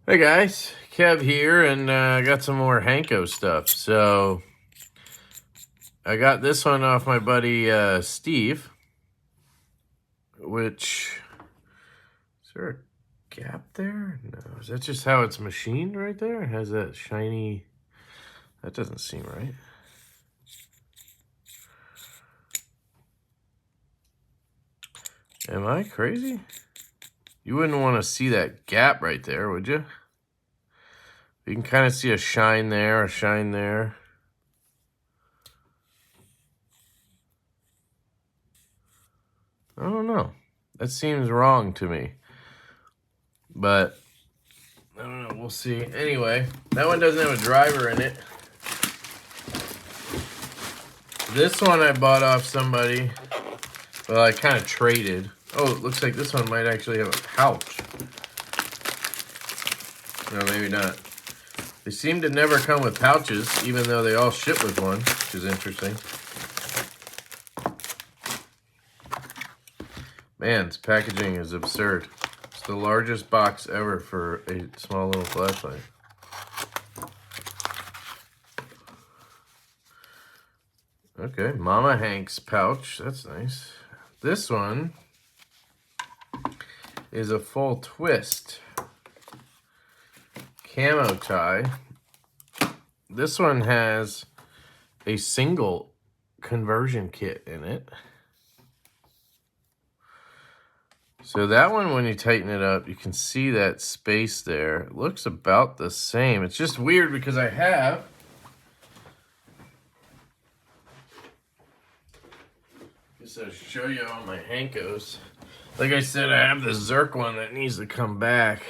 Hey guys, Kev here, and I got some more Hanko stuff. So I got this one off my buddy Steve, which, is there a gap there? No, is that just how it's machined right there? It has that shiny, that doesn't seem right. Am I crazy? You wouldn't want to see that gap right there, would you? You can kind of see a shine there, a shine there. I don't know. That seems wrong to me. But I don't know. We'll see. Anyway, that one doesn't have a driver in it. This one I bought off somebody. Well, I kind of traded. Oh, it looks like this one might actually have a pouch. No, maybe not. They seem to never come with pouches, even though they all ship with one, which is interesting. Man, this packaging is absurd. It's the largest box ever for a small little flashlight. Okay, Mama Hank's pouch. That's nice. This one is a full twist camo tie. This one has a single conversion kit in it. So that one, when you tighten it up, you can see that space there. It looks about the same. It's just weird because I have I'll show you all my Hankos. Like I said, I have the Zerk one that needs to come back.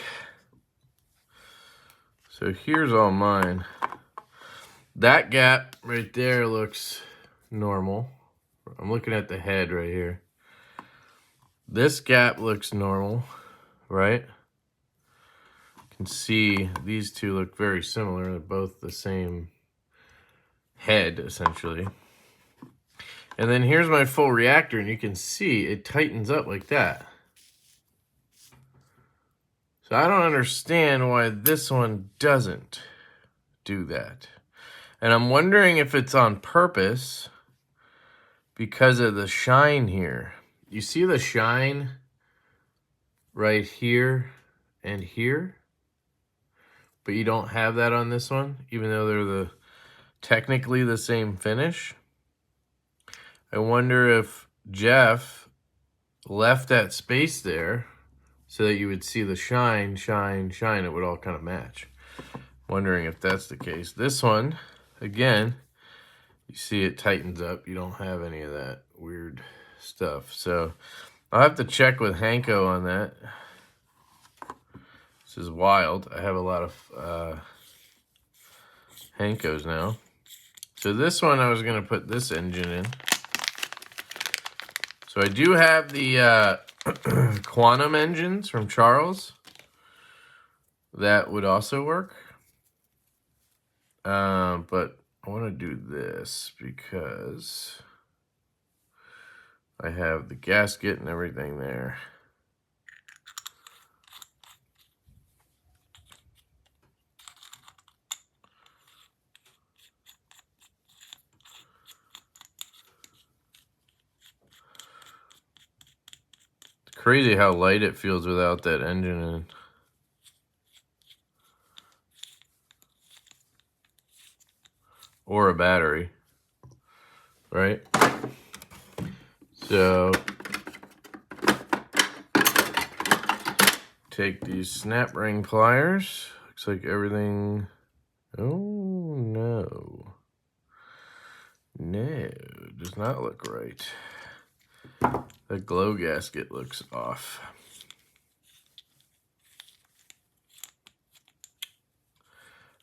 So here's all mine. That gap right there looks normal. I'm looking at the head right here. This gap looks normal, right? You can see these two look very similar. They're both the same head, essentially. And then here's my full reactor, and you can see it tightens up like that. So I don't understand why this one doesn't do that. And I'm wondering if it's on purpose because of the shine here. You see the shine right here and here? But you don't have that on this one, even though they're technically the same finish. I wonder if Jeff left that space there so that you would see the shine, shine, shine. It would all kind of match. Wondering if that's the case. This one, again, you see it tightens up. You don't have any of that weird stuff. So I'll have to check with Hanko on that. This is wild. I have a lot of Hankos now. So this one, I was going to put this engine in. So I do have the Quantum engines from Charles. That would also work. But I want to do this because I have the gasket and everything there. It's crazy how light it feels without that engine in. Or a battery, right? So take these snap ring pliers. Looks like everything. Oh no. No, does not look right. The glow gasket looks off.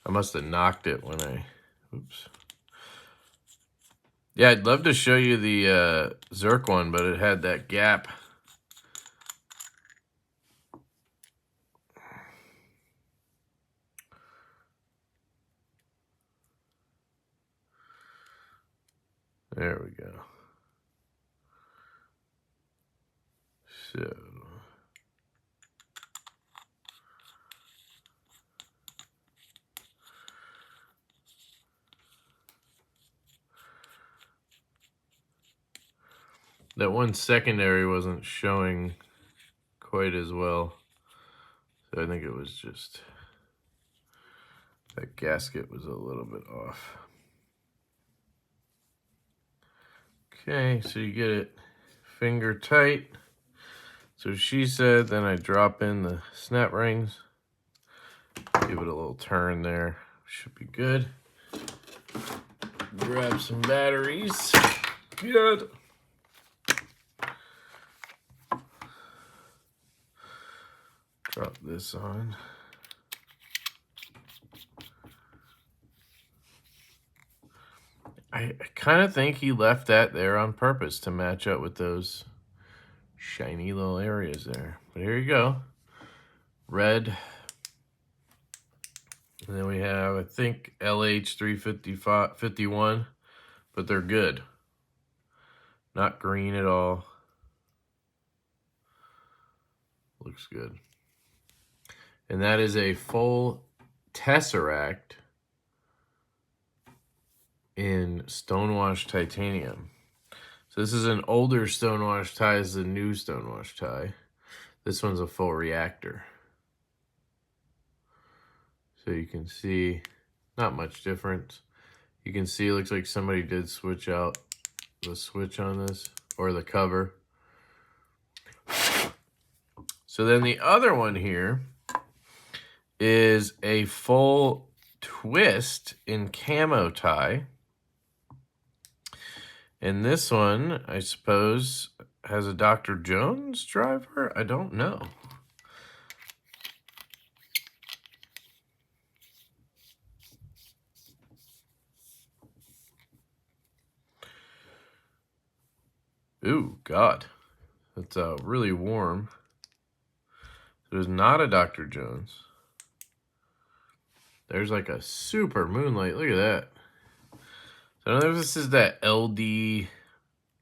I must have knocked it when I, oops. Yeah, I'd love to show you the Zerk one, but it had that gap. There we go. So That one secondary wasn't showing quite as well. So I think it was just that gasket was a little bit off. Okay, so you get it finger tight. So she said, then I drop in the snap rings. Give it a little turn there. Should be good. Grab some batteries. Good. Drop this on. I kind of think he left that there on purpose to match up with those shiny little areas there. But here you go. Red. And then we have, I think, LH351, but they're good. Not green at all. Looks good. And that is a full Tesseract in stonewash titanium. So this is an older stonewash tie, this is a new stonewash tie. This one's a full reactor. So you can see not much difference. You can see it looks like somebody did switch out the switch on this, or the cover. So then the other one here is a full twist in camo tie. And this one, I suppose, has a Dr. Jones driver? I don't know. Ooh, God. That's really warm. There's not a Dr. Jones. There's like a super moonlight. Look at that. So I don't know if this is that LD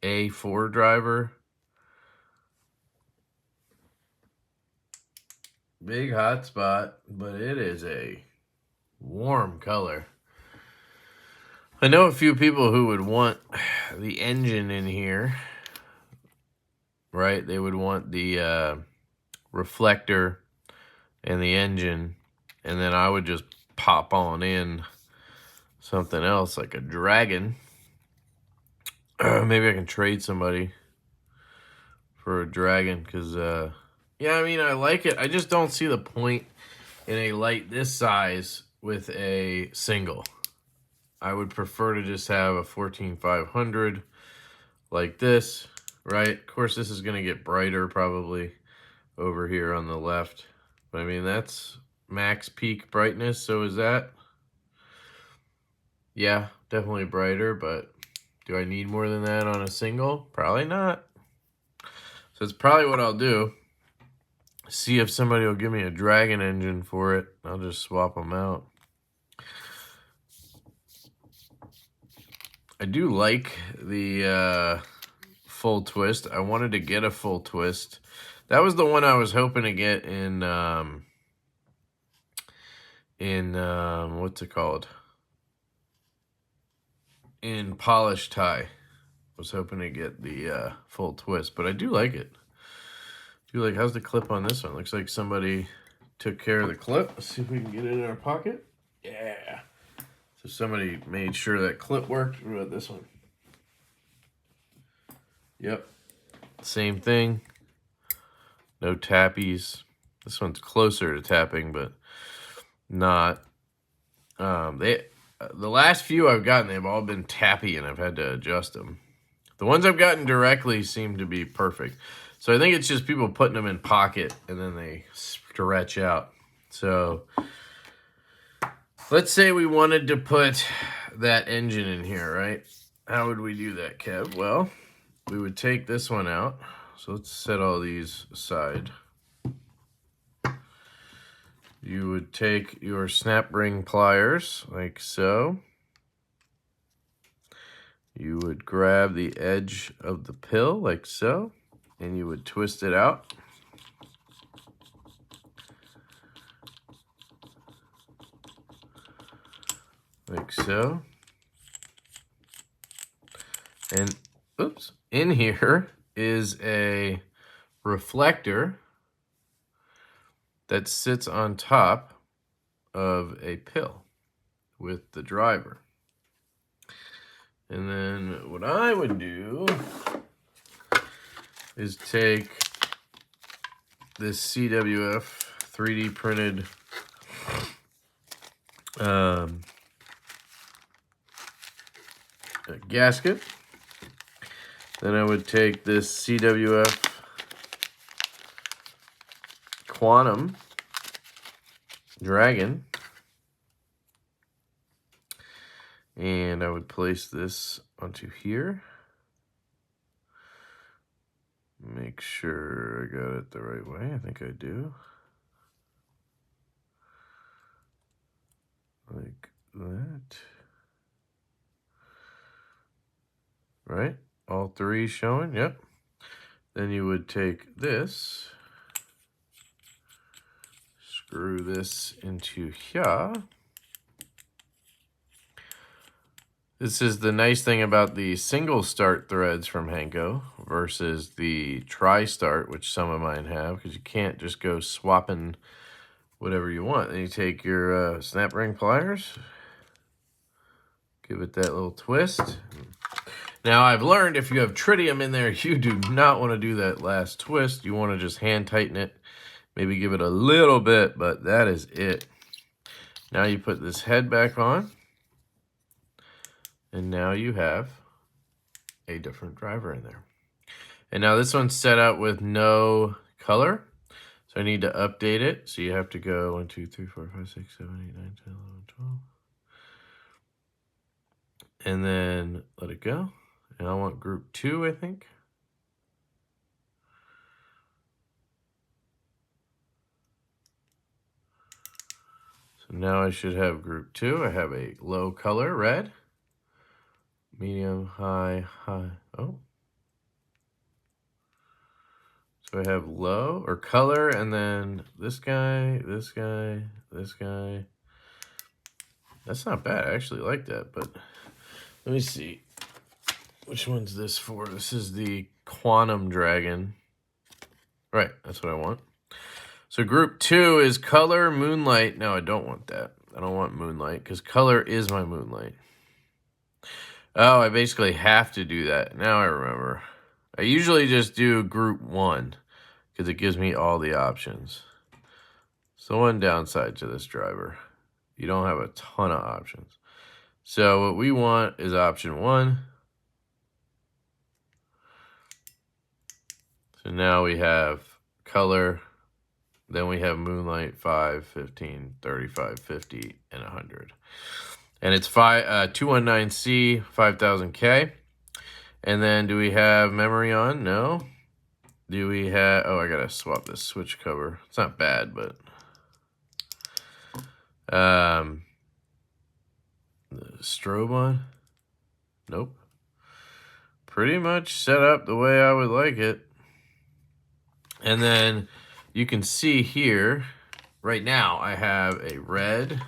A4 driver. Big hot spot, but it is a warm color. I know a few people who would want the engine in here, right? They would want the reflector and the engine, and then I would just pop on in something else like a dragon. Maybe I can trade somebody for a dragon, because yeah, I mean, I like it. I just don't see the point in a light this size with a single. I would prefer to just have a 14500 like this, right? Of course, this is going to get brighter probably over here on the left. But I mean, that's max peak brightness, so is that? Yeah, definitely brighter, but do I need more than that on a single? Probably not. So it's probably what I'll do. See if somebody will give me a dragon engine for it. I'll just swap them out. I do like the full twist. I wanted to get a full twist. That was the one I was hoping to get in what's it called? In polished tie. I was hoping to get the full twist, but I do like it. How's the clip on this one? Looks like somebody took care of the clip. Let's see if we can get it in our pocket. Yeah. So somebody made sure that clip worked. What about this one? Yep. Same thing. No tappies. This one's closer to tapping, but not. The last few I've gotten, they've all been tappy, and I've had to adjust them. The ones I've gotten directly seem to be perfect. So I think it's just people putting them in pocket, and then they stretch out. So let's say we wanted to put that engine in here, right? How would we do that, Kev? Well, we would take this one out. So let's set all these aside. You would take your snap ring pliers, like so. You would grab the edge of the pill, like so, and you would twist it out. Like so. And, oops, in here, is a reflector that sits on top of a pill with the driver. And then what I would do is take this CWF 3D printed gasket. Then I would take this CWF Quantum Dragon, and I would place this onto here. Make sure I got it the right way. I think I do. Like that. Right? All three showing? Yep. Then you would take this, screw this into here. This is the nice thing about the single start threads from Hanko versus the tri-start, which some of mine have, because you can't just go swapping whatever you want. Then you take your snap ring pliers, give it that little twist. Now I've learned if you have tritium in there, you do not want to do that last twist. You want to just hand tighten it, maybe give it a little bit, but that is it. Now you put this head back on. And now you have a different driver in there. And now this one's set up with no color. So I need to update it. So you have to go 1, 2, 3, 4, 5, 6, 7, 8, 9, 10, 11, 12. And then let it go. And I want group 2, I think. So now I should have group 2. I have a low color, red. Medium, high, high. Oh. So I have low or color, and then this guy, this guy, this guy. That's not bad. I actually like that, but let me see. Which one's this for? This is the Quantum Dragon. Right, that's what I want. So group 2 is color, moonlight. No, I don't want that. I don't want moonlight because color is my moonlight. Oh, I basically have to do that. Now I remember. I usually just do group 1 because it gives me all the options. So one downside to this driver, you don't have a ton of options. So what we want is option 1. So now we have color, then we have moonlight, 5, 15, 35, 50, and 100. And it's 219C, 5000K. And then do we have memory on? No. Do we have, oh, I gotta swap this switch cover. It's not bad, but the strobe on? Nope. Pretty much set up the way I would like it. And then you can see here, right now I have a red,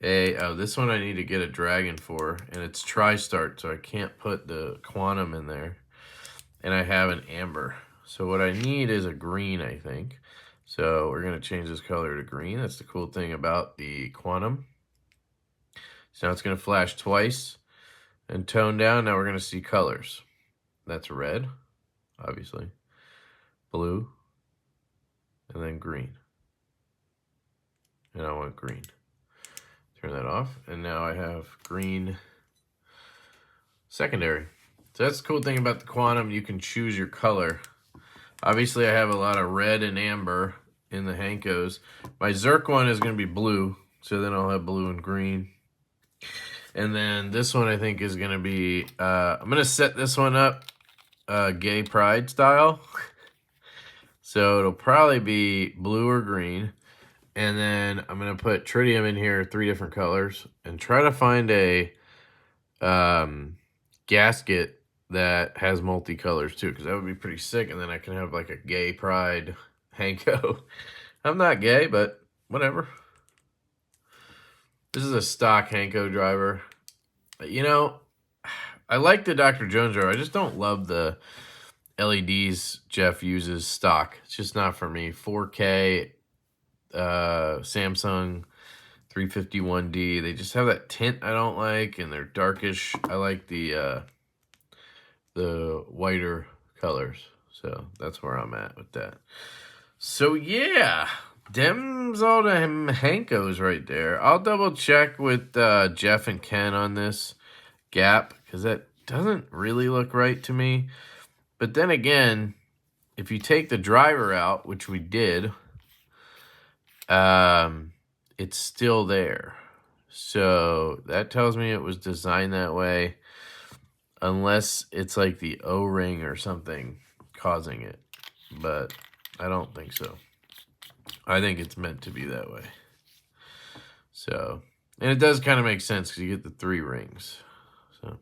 oh, this one I need to get a dragon for, and it's tri-start, so I can't put the quantum in there. And I have an amber. So what I need is a green, I think. So we're gonna change this color to green. That's the cool thing about the quantum. So now it's gonna flash twice and tone down. Now we're gonna see colors. That's red, obviously, blue, and then green. And I want green. Turn that off, and now I have green secondary. So that's the cool thing about the quantum. You can choose your color. Obviously, I have a lot of red and amber in the Hankos. My Zerk one is going to be blue, so then I'll have blue and green. And then this one I think is going to be, I'm going to set this one up gay pride style. So it'll probably be blue or green. And then I'm going to put tritium in here, 3 different colors, and try to find a gasket that has multicolors too, because that would be pretty sick. And then I can have like a gay pride Hanko. I'm not gay, but whatever. This is a stock Hanko driver. You know, I like the Dr. Jones rotor. I just don't love the LEDs Jeff uses stock. It's just not for me. 4K, Samsung 351D. They just have that tint I don't like, and they're darkish. I like the whiter colors. So that's where I'm at with that. So yeah, them's all the Hankos right there. I'll double check with Jeff and Ken on this gap, because that doesn't really look right to me. But then again, if you take the driver out, which we did, it's still there. So that tells me it was designed that way, unless it's like the O-ring or something causing it. But I don't think so. I think it's meant to be that way. So, and it does kind of make sense because you get the 3 rings. So,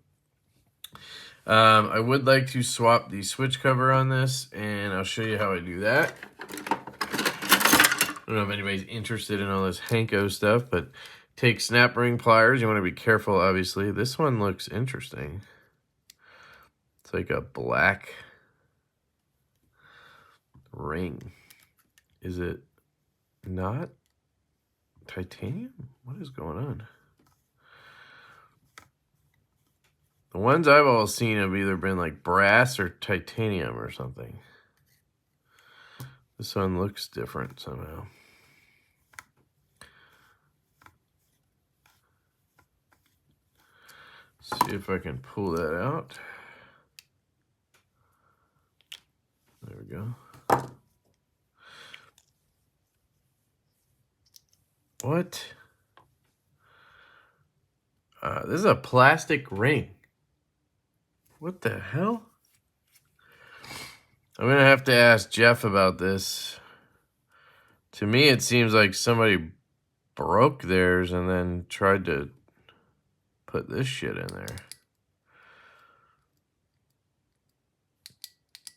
I would like to swap the switch cover on this, and I'll show you how I do that. I don't know if anybody's interested in all this Hanko stuff, but take snap ring pliers. You want to be careful, obviously. This one looks interesting. It's like a black ring. Is it not titanium? What is going on? The ones I've all seen have either been like brass or titanium or something. This one looks different somehow. See if I can pull that out. There we go. What? This is a plastic ring. What the hell? I'm going to have to ask Jeff about this. To me, it seems like somebody broke theirs and then tried to put this shit in there.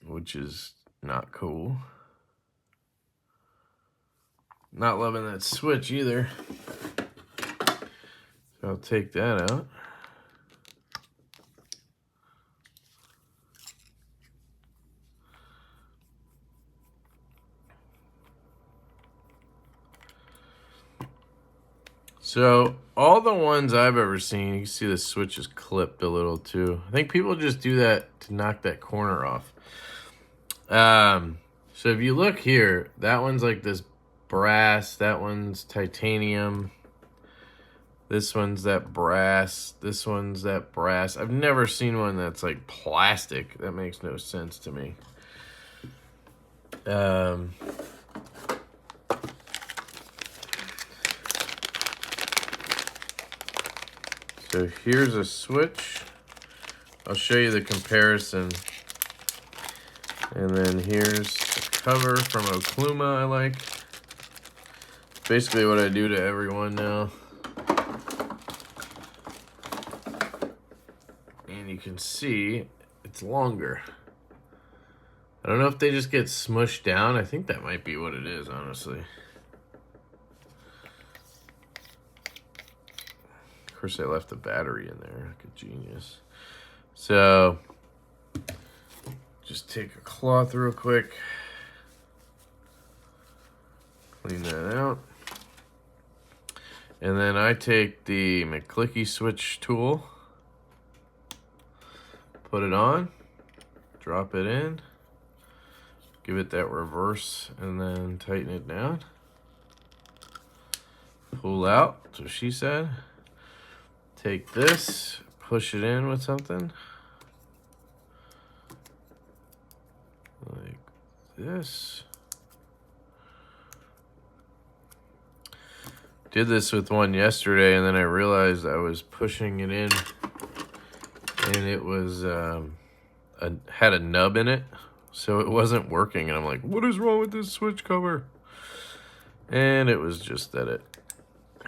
Which is not cool. Not loving that switch either. So I'll take that out. So all the ones I've ever seen, you can see the switch is clipped a little too. I think people just do that to knock that corner off. So if you look here, that one's like this brass, that one's titanium, this one's that brass, this one's that brass. I've never seen one that's like plastic. That makes no sense to me. So here's a switch. I'll show you the comparison. And then here's a cover from Okluma I like. Basically what I do to everyone now. And you can see it's longer. I don't know if they just get smushed down. I think that might be what it is, honestly. Of course, I left the battery in there. Like a genius. So, just take a cloth real quick. Clean that out. And then I take the McClicky switch tool. Put it on. Drop it in. Give it that reverse and then tighten it down. Pull out, that's what she said. Take this, push it in with something. Like this. Did this with one yesterday and then I realized I was pushing it in and it was had a nub in it. So it wasn't working, and I'm like, what is wrong with this switch cover? And it was just that it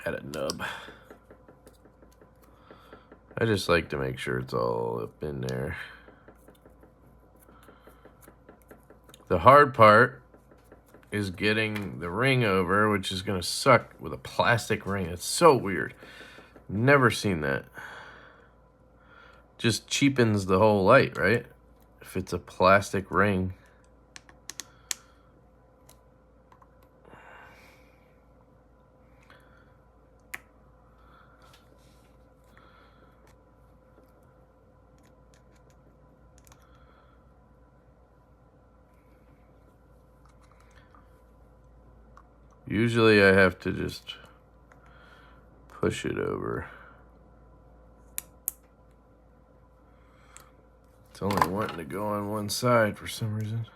had a nub. I just like to make sure it's all up in there. The hard part is getting the ring over, which is going to suck with a plastic ring. It's so weird. Never seen that. just cheapens the whole light, right? If it's a plastic ring. Usually I have to just push it over. It's only wanting to go on one side for some reason.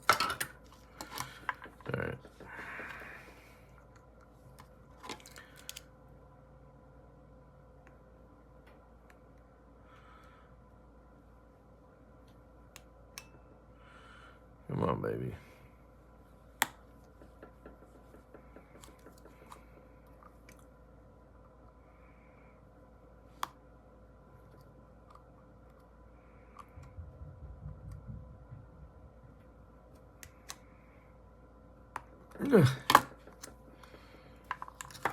All right. Come on, baby.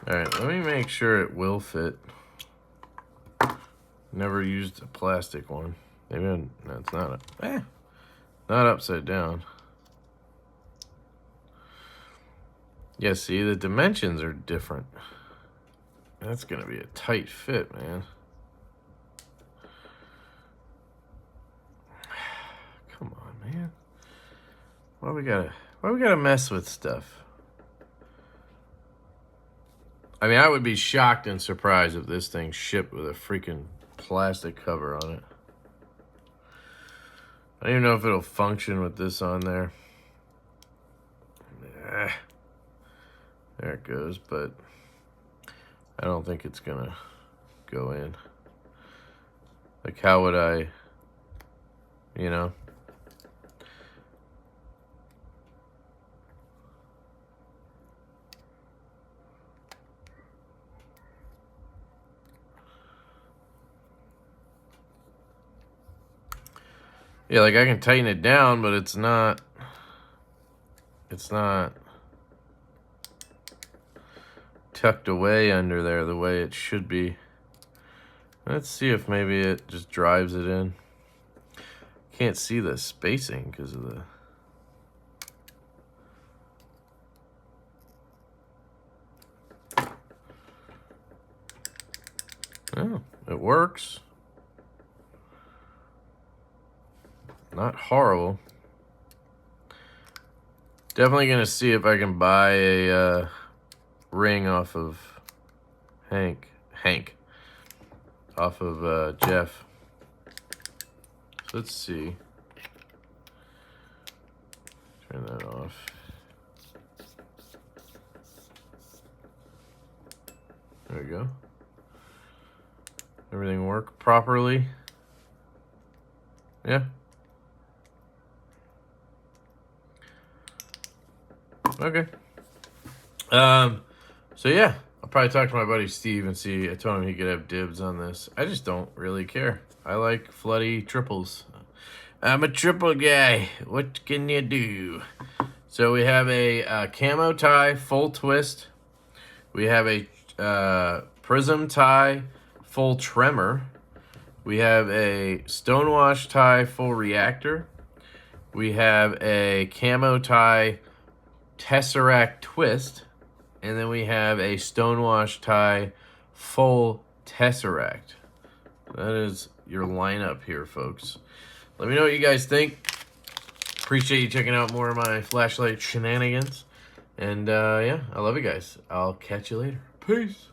All right, let me make sure it will fit. Never used a plastic one. Maybe that's not not upside down. Yeah, see, the dimensions are different. That's gonna be a tight fit, man. Come on, man. Why we gotta mess with stuff? I mean, I would be shocked and surprised if this thing shipped with a freaking plastic cover on it. I don't even know if it'll function with this on there. There it goes, but I don't think it's gonna go in. Like, how would I, you know? Yeah, like I can tighten it down, but it's not tucked away under there the way it should be. Let's see if maybe it just drives it in. Can't see the spacing because of the... Oh, it works. Not horrible. Definitely gonna see if I can buy a ring off of Hank. Off of Jeff. So let's see. Turn that off. There we go. Everything work properly? Yeah. Okay. So yeah, I'll probably talk to my buddy Steve and see. I told him he could have dibs on this. I just don't really care. I like floody triples. I'm a triple guy. What can you do? So we have a camo tie full twist. We have a prism tie full tremor. We have a stonewash tie full reactor. We have a camo tie tesseract twist, and then we have a stonewash tie full tesseract. That is your lineup here, folks. Let me know what you guys think. Appreciate you checking out more of my flashlight shenanigans. And yeah, I love you guys. I'll catch you later. Peace.